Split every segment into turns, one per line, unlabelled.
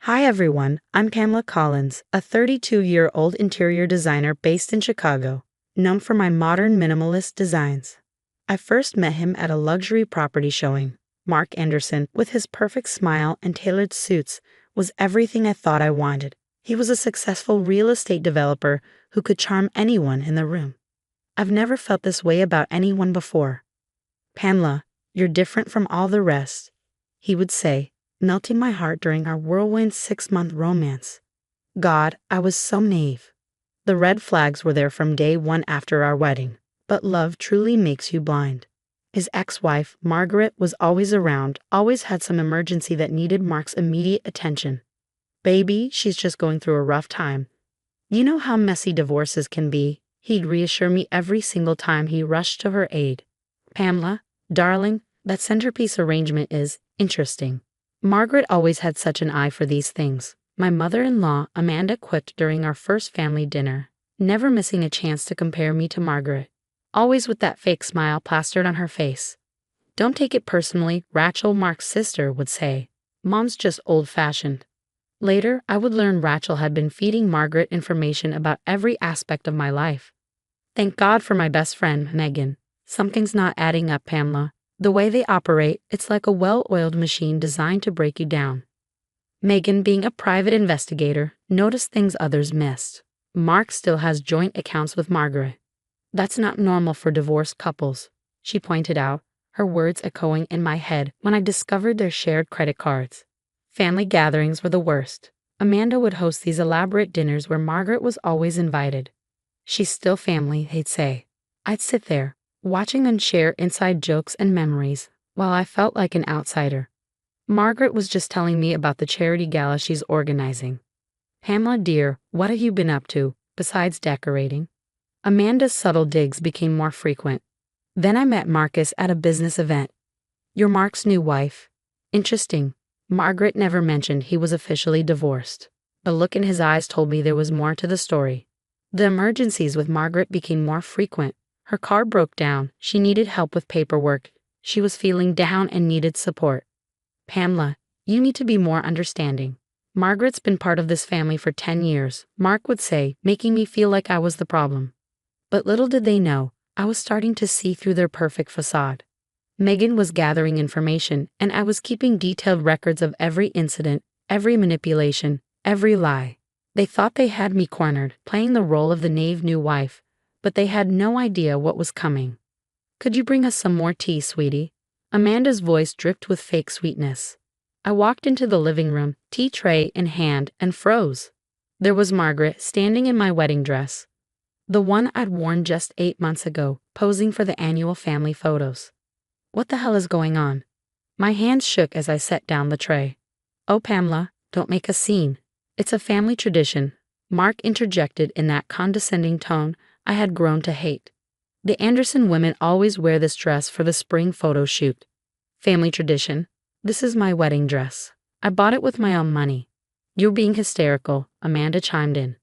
Hi everyone, I'm Pamela Collins, a 32-year-old interior designer based in Chicago, known for my modern minimalist designs. I first met him at a luxury property showing. Mark Anderson, with his perfect smile and tailored suits, was everything I thought I wanted. He was a successful real estate developer who could charm anyone in the room. I've never felt this way about anyone before. "Pamela, you're different from all the rest," he would say, melting my heart during our whirlwind 6-month romance. God, I was so naive. The red flags were there from day one after our wedding, but love truly makes you blind. His ex-wife, Margaret, was always around, always had some emergency that needed Mark's immediate attention. "Baby, she's just going through a rough time. You know how messy divorces can be," he'd reassure me every single time he rushed to her aid. "Pamela, darling, that centerpiece arrangement is interesting." Margaret always had such an eye for these things. My mother-in-law, Amanda, quipped during our first family dinner, never missing a chance to compare me to Margaret, always with that fake smile plastered on her face. "Don't take it personally," Rachel, Mark's sister, would say. "Mom's just old-fashioned." Later, I would learn Rachel had been feeding Margaret information about every aspect of my life. Thank God for my best friend, Megan. "Something's not adding up, Pamela. The way they operate, it's like a well-oiled machine designed to break you down." Megan, being a private investigator, noticed things others missed. Mark still has joint accounts with Margaret. "That's not normal for divorced couples," she pointed out, her words echoing in my head when I discovered their shared credit cards. Family gatherings were the worst. Amanda would host these elaborate dinners where Margaret was always invited. "She's still family," they'd say. I'd sit there, watching them share inside jokes and memories, while I felt like an outsider. Margaret was just telling me about the charity gala she's organizing. "Pamela dear, what have you been up to, besides decorating?" Amanda's subtle digs became more frequent. Then I met Marcus at a business event. "You're Mark's new wife." "Interesting." Margaret never mentioned he was officially divorced. The look in his eyes told me there was more to the story. The emergencies with Margaret became more frequent. Her car broke down, she needed help with paperwork, she was feeling down and needed support. "Pamela, you need to be more understanding. Margaret's been part of this family for 10 years, Mark would say, making me feel like I was the problem. But little did they know, I was starting to see through their perfect facade. Megan was gathering information, and I was keeping detailed records of every incident, every manipulation, every lie. They thought they had me cornered, playing the role of the naive new wife, but they had no idea what was coming. "Could you bring us some more tea, sweetie?" Amanda's voice dripped with fake sweetness. I walked into the living room, tea tray in hand, and froze. There was Margaret, standing in my wedding dress, the one I'd worn just 8 months ago, posing for the annual family photos. What the hell is going on? My hands shook as I set down the tray. "Oh, Pamela, don't make a scene. It's a family tradition," Mark interjected in that condescending tone I had grown to hate. "The Anderson women always wear this dress for the spring photo shoot." "Family tradition? This is my wedding dress. I bought it with my own money." "You're being hysterical," Amanda chimed in.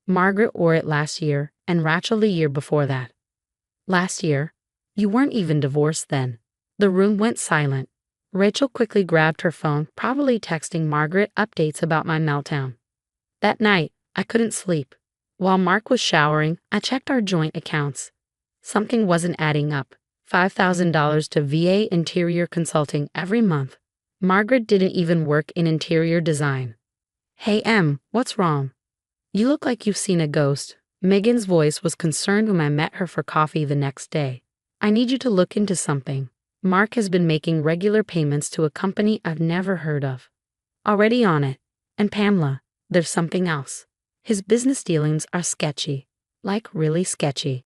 "Margaret wore it last year, and Rachel the year before that." "Last year? You weren't even divorced then." The room went silent. Rachel quickly grabbed her phone, probably texting Margaret updates about my meltdown. That night, I couldn't sleep. While Mark was showering, I checked our joint accounts. Something wasn't adding up. $5,000 to VA Interior Consulting every month. Margaret didn't even work in interior design. "Hey Em, what's wrong? You look like you've seen a ghost." Megan's voice was concerned when I met her for coffee the next day. "I need you to look into something. Mark has been making regular payments to a company I've never heard of." "Already on it. And Pamela, there's something else. His business dealings are sketchy. Like really sketchy."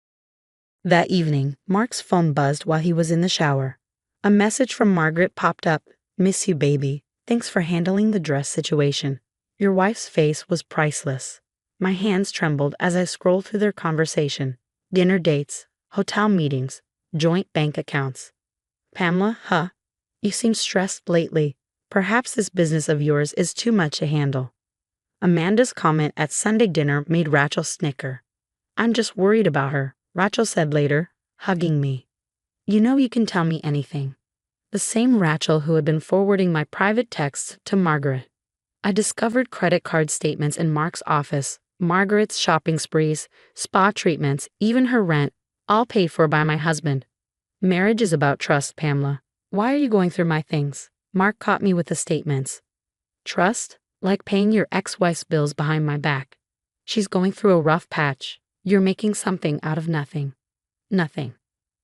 That evening, Mark's phone buzzed while he was in the shower. A message from Margaret popped up. "Miss you, baby. Thanks for handling the dress situation. Your wife's face was priceless." My hands trembled as I scrolled through their conversation. Dinner dates, hotel meetings, joint bank accounts. "Pamela, huh? You seem stressed lately. Perhaps this business of yours is too much to handle." Amanda's comment at Sunday dinner made Rachel snicker. "I'm just worried about her," Rachel said later, hugging me. "You know you can tell me anything." The same Rachel who had been forwarding my private texts to Margaret. I discovered credit card statements in Mark's office, Margaret's shopping sprees, spa treatments, even her rent, all paid for by my husband. Marriage is about trust, Pamela. Why are you going through my things? Mark caught me with the statements. Trust? Like paying your ex-wife's bills behind my back. She's going through a rough patch. You're making something out of nothing. Nothing.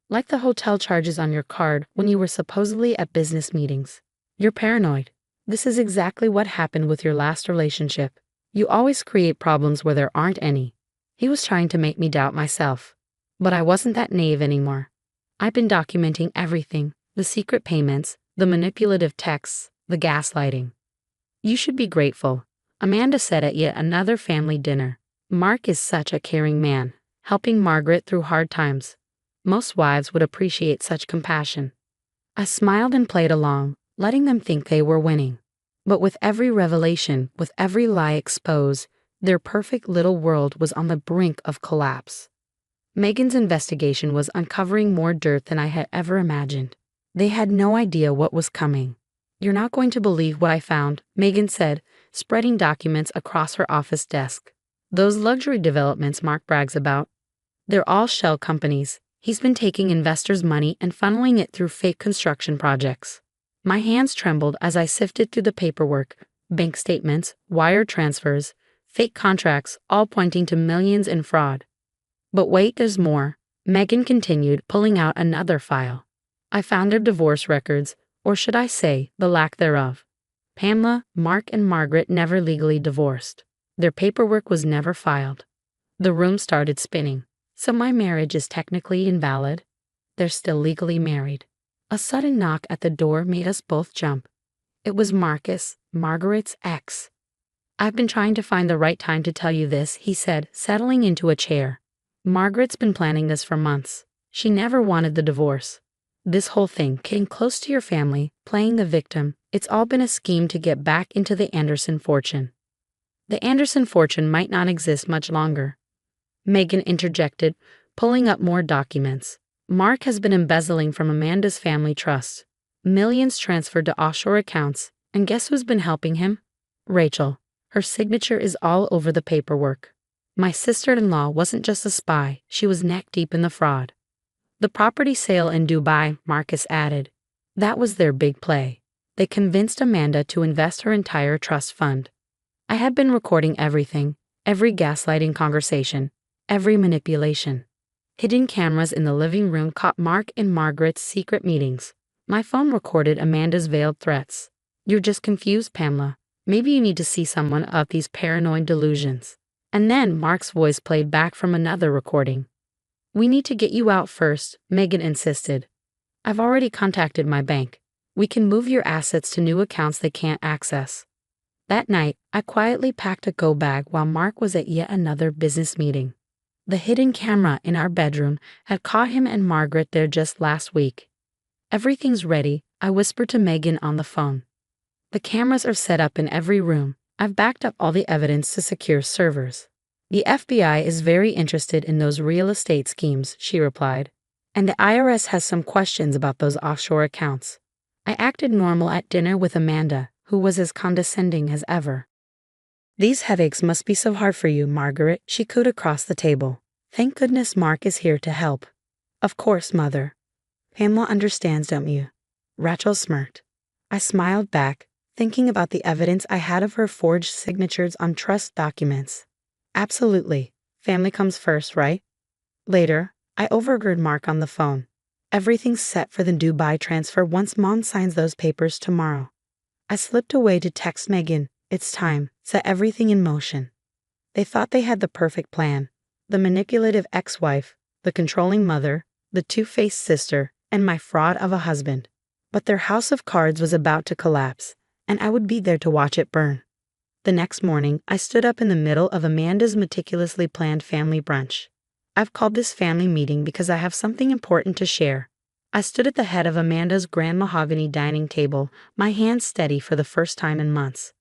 Like the hotel charges on your card when you were supposedly at business meetings. You're paranoid. This is exactly what happened with your last relationship. You always create problems where there aren't any. He was trying to make me doubt myself. But I wasn't that naive anymore. I've been documenting everything, the secret payments, the manipulative texts, the gaslighting. You should be grateful, Amanda said at yet another family dinner. Mark is such a caring man, helping Margaret through hard times. Most wives would appreciate such compassion. I smiled and played along, letting them think they were winning. But with every revelation, with every lie exposed, their perfect little world was on the brink of collapse. Megan's investigation was uncovering more dirt than I had ever imagined. They had no idea what was coming. You're not going to believe what I found, Megan said, spreading documents across her office desk. Those luxury developments Mark brags about, they're all shell companies. He's been taking investors' money and funneling it through fake construction projects. My hands trembled as I sifted through the paperwork, bank statements, wire transfers, fake contracts, all pointing to millions in fraud. But wait, there's more. Megan continued, pulling out another file. I found their divorce records, or should I say, the lack thereof. Pamela, Mark, and Margaret never legally divorced. Their paperwork was never filed. The room started spinning. So my marriage is technically invalid? They're still legally married. A sudden knock at the door made us both jump. It was Marcus, Margaret's ex. I've been trying to find the right time to tell you this, he said, settling into a chair. Margaret's been planning this for months. She never wanted the divorce. This whole thing, getting close to your family, playing the victim, it's all been a scheme to get back into the Anderson fortune. The Anderson fortune might not exist much longer. Megan interjected, pulling up more documents. Mark has been embezzling from Amanda's family trust. Millions transferred to offshore accounts, and guess who's been helping him? Rachel. Her signature is all over the paperwork. My sister-in-law wasn't just a spy, she was neck-deep in the fraud. The property sale in Dubai, Marcus added. That was their big play. They convinced Amanda to invest her entire trust fund. I had been recording everything, every gaslighting conversation, every manipulation. Hidden cameras in the living room caught Mark and Margaret's secret meetings. My phone recorded Amanda's veiled threats. You're just confused, Pamela. Maybe you need to see someone of these paranoid delusions. And then Mark's voice played back from another recording. We need to get you out first, Megan insisted. I've already contacted my bank. We can move your assets to new accounts they can't access. That night, I quietly packed a go bag while Mark was at yet another business meeting. The hidden camera in our bedroom had caught him and Margaret there just last week. Everything's ready, I whispered to Megan on the phone. The cameras are set up in every room. I've backed up all the evidence to secure servers. The FBI is very interested in those real estate schemes, she replied. And the IRS has some questions about those offshore accounts. I acted normal at dinner with Amanda, who was as condescending as ever. These headaches must be so hard for you, Margaret, she cooed across the table. Thank goodness Mark is here to help. Of course, Mother. Pamela understands, don't you? Rachel smirked. I smiled back, thinking about the evidence I had of her forged signatures on trust documents. Absolutely. Family comes first, right? Later, I overheard Mark on the phone. Everything's set for the Dubai transfer once Mom signs those papers tomorrow. I slipped away to text Megan. It's time. Set everything in motion. They thought they had the perfect plan. The manipulative ex-wife, the controlling mother, the two-faced sister, and my fraud of a husband. But their house of cards was about to collapse, and I would be there to watch it burn. The next morning, I stood up in the middle of Amanda's meticulously planned family brunch. I've called this family meeting because I have something important to share. I stood at the head of Amanda's grand mahogany dining table, my hands steady for the first time in months.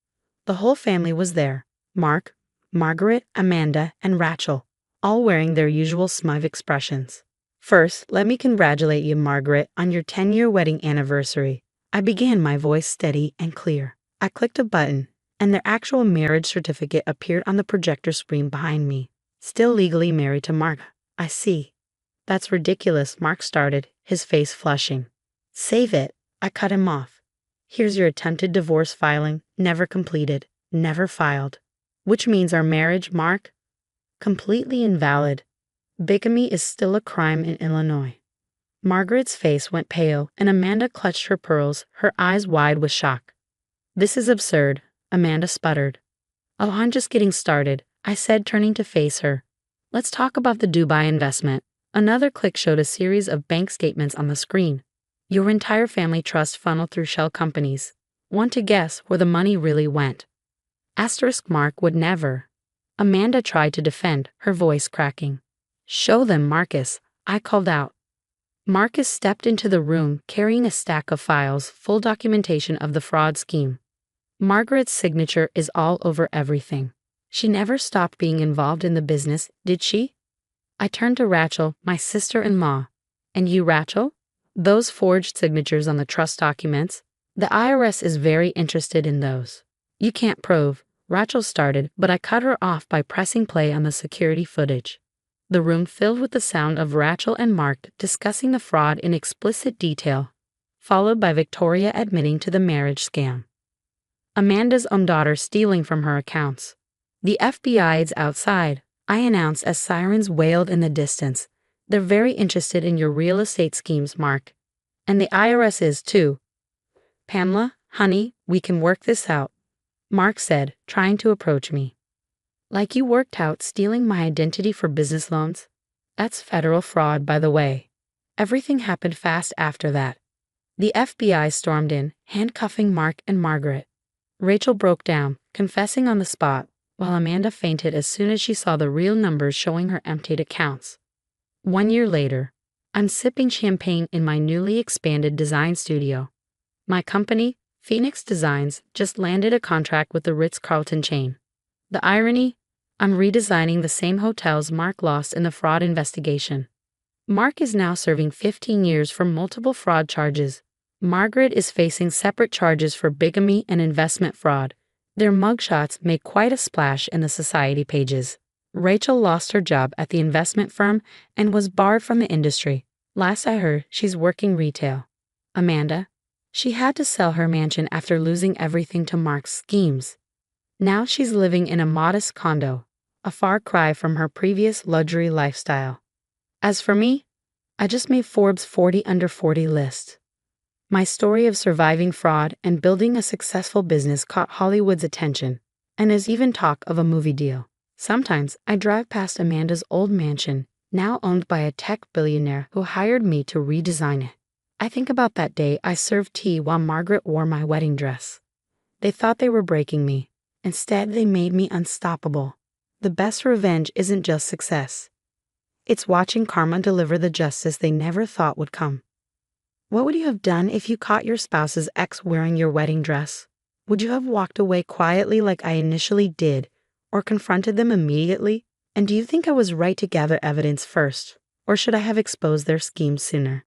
The whole family was there. Mark, Margaret, Amanda, and Rachel, all wearing their usual smug expressions. First, let me congratulate you, Margaret, on your 10-year wedding anniversary. I began, my voice steady and clear. I clicked a button, and their actual marriage certificate appeared on the projector screen behind me. Still legally married to Mark. I see. That's ridiculous, Mark started, his face flushing. Save it, I cut him off. Here's your attempted divorce filing, never completed, never filed. Which means our marriage, Mark? Completely invalid. Bigamy is still a crime in Illinois. Margaret's face went pale, and Amanda clutched her pearls, her eyes wide with shock. This is absurd, Amanda sputtered. Oh, I'm just getting started, I said, turning to face her. Let's talk about the Dubai investment. Another click showed a series of bank statements on the screen. Your entire family trust funneled through shell companies. Want to guess where the money really went? Asterisk Mark would never. Amanda tried to defend, her voice cracking. Show them, Marcus, I called out. Marcus stepped into the room carrying a stack of files, full documentation of the fraud scheme. Margaret's signature is all over everything. She never stopped being involved in the business, did she? I turned to Rachel, my sister-in-law. And you, Rachel? Those forged signatures on the trust documents? The IRS is very interested in those. You can't prove, Rachel started, but I cut her off by pressing play on the security footage. The room filled with the sound of Rachel and Mark discussing the fraud in explicit detail, followed by Victoria admitting to the marriage scam. Amanda's own daughter stealing from her accounts. The FBI is outside, I announced as sirens wailed in the distance. They're very interested in your real estate schemes, Mark. And the IRS is too. Pamela, honey, we can work this out, Mark said, trying to approach me. Like you worked out stealing my identity for business loans? That's federal fraud, by the way. Everything happened fast after that. The FBI stormed in, handcuffing Mark and Margaret. Rachel broke down, confessing on the spot, while Amanda fainted as soon as she saw the real numbers showing her emptied accounts. 1 year later, I'm sipping champagne in my newly expanded design studio. My company, Phoenix Designs, just landed a contract with the Ritz-Carlton chain. The irony? I'm redesigning the same hotels Mark lost in the fraud investigation. Mark is now serving 15 years for multiple fraud charges. Margaret is facing separate charges for bigamy and investment fraud. Their mugshots make quite a splash in the society pages. Rachel lost her job at the investment firm and was barred from the industry. Last I heard, she's working retail. Amanda? She had to sell her mansion after losing everything to Mark's schemes. Now she's living in a modest condo, a far cry from her previous luxury lifestyle. As for me, I just made Forbes' 40 Under 40 list. My story of surviving fraud and building a successful business caught Hollywood's attention, and there's even talk of a movie deal. Sometimes I drive past Amanda's old mansion, now owned by a tech billionaire who hired me to redesign it. I think about that day I served tea while Margaret wore my wedding dress. They thought they were breaking me. Instead, they made me unstoppable. The best revenge isn't just success. It's watching karma deliver the justice they never thought would come. What would you have done if you caught your spouse's ex wearing your wedding dress? Would you have walked away quietly like I initially did, or confronted them immediately? And do you think I was right to gather evidence first, or should I have exposed their schemes sooner?